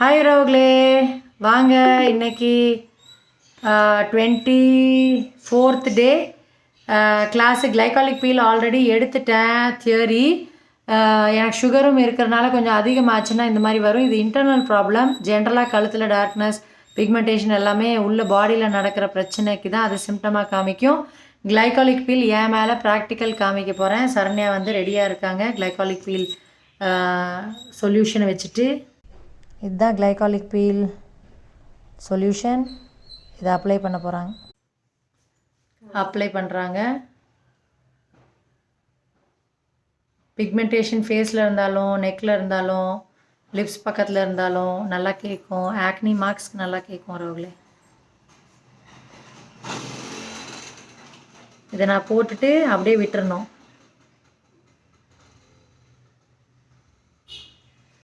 Hi ரோக்லே, வாங்க. இன்னைக்கு 24th day class. Glycolic peel already எடுத்துட்டேன் தியரி. எனக்கு சுகரும் இருக்கிறனால கொஞ்சம் அதிகமாச்சுன்னா இந்த மாதிரி வரும். இது இன்டர்னல் ப்ராப்ளம். ஜென்ரலாக கழுத்தில் டார்க்னஸ், பிக்மெண்டேஷன் எல்லாமே உள்ள பாடியில் நடக்கிற பிரச்சனைக்கு தான் அது சிம்டமாக காமிக்கும். கிளைகாலிக் பீல் என் மேலே ப்ராக்டிக்கல் காமிக்க போகிறேன். சரண்யா வந்து ரெடியாக இருக்காங்க கிளைகாலிக் பீல் சொல்யூஷனை வச்சுட்டு. இதுதான் கிளைகாலிக் பீல் சொல்யூஷன். இதை அப்ளை பண்ண போகிறாங்க. அப்ளை பண்ணுறாங்க. பிக்மெண்டேஷன் ஃபேஸில் இருந்தாலும், நெக்கில் இருந்தாலும், லிப்ஸ் பக்கத்தில் இருந்தாலும் நல்லா கேட்கும். ஆக்னி மார்க்ஸ்க்கு நல்லா கேட்கும் ரோக்லே. இதை நான் போட்டுட்டு அப்படியே விட்டுறணும்.